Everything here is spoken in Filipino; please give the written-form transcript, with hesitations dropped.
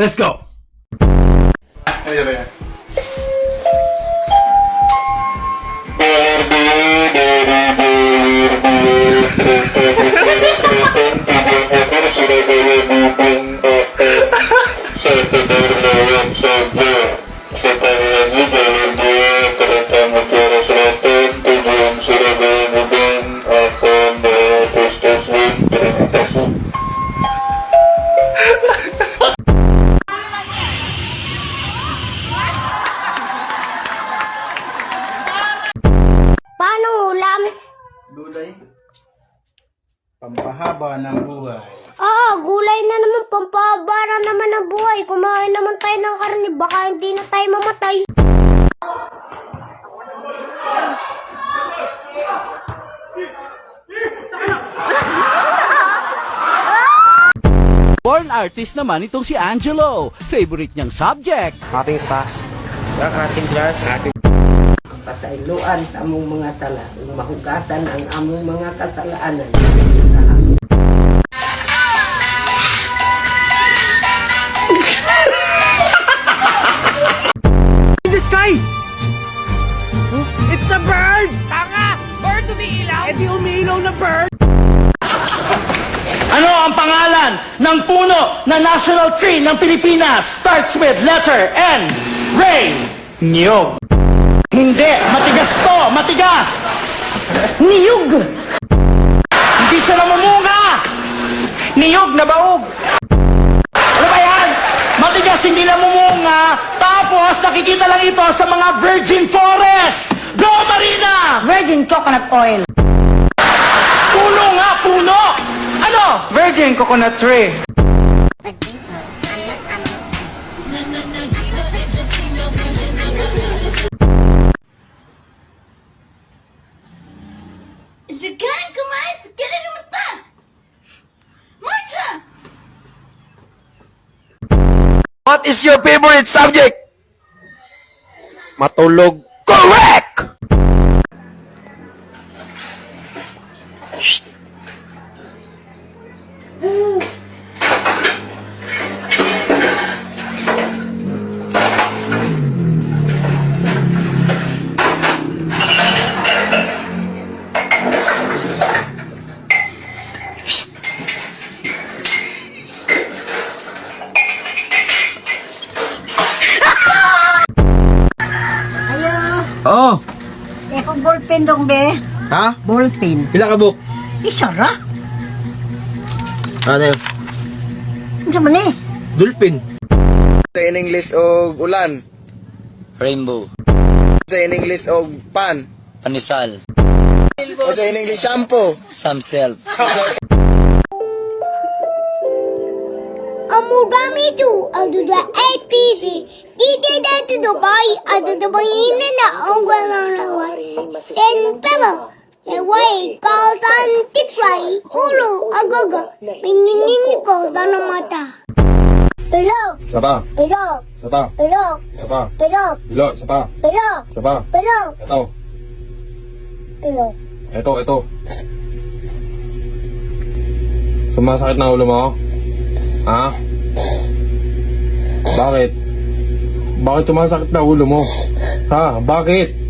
Let's go! Paano ulam? Gulay. Pampahaba ng buhay. Gulay na naman, pampabara naman ang buhay. Kumain naman tayo ng karne, baka hindi na tayo mamatay. Born artist naman itong si Angelo. Favorite niyang subject. Ating sa taas. Ang ating class, ating Pasayloan sa among mga sala, mahugasan ang among mga kasalaanan. In the sky! It's a bird! Tanga! Bird umiilaw? Eh di umiilaw na bird! Ano ang pangalan ng puno na national tree ng Pilipinas? Starts with letter N. Ray. Niyog. Hindi. Matigas to. Matigas. Niyog. Hindi siya namumunga. Niyog na baog. Ano ba yan? Matigas, hindi namumunga. Tapos nakikita lang ito sa mga virgin forest. Go, Marina! Virgin coconut oil. Puno nga, puno! Ano? Virgin coconut tree. Sekarang kumain sekali di mata. Marcha! What is your favorite subject? Matulog. Correct! Ayo, Oh! eko ballpen dong be. Ha? Ballpen. Pila ka book? Isara? Ano yun? Ano man eh? Dolphin. Sa in English og ulan. Rainbow, Sa in English og pan. Panisal, O sa in English shampoo. Some Self. Amugami tu, adu da APC. Dite da tu Dubai, adu da bayina na ang walang lawan. Sen peba,eway, kausan tipray, ulo, agaga, pininin ko sa mata. Pelok, Sapa, pelok, sapa, pelok, sapa, pelok, bilo, sapa, pelok, sapa, pelok, ito, pelok. ito. Sumasakit na ulo mo? Ha? Bakit? Bakit sumasakit na ulo mo? Ha? Bakit?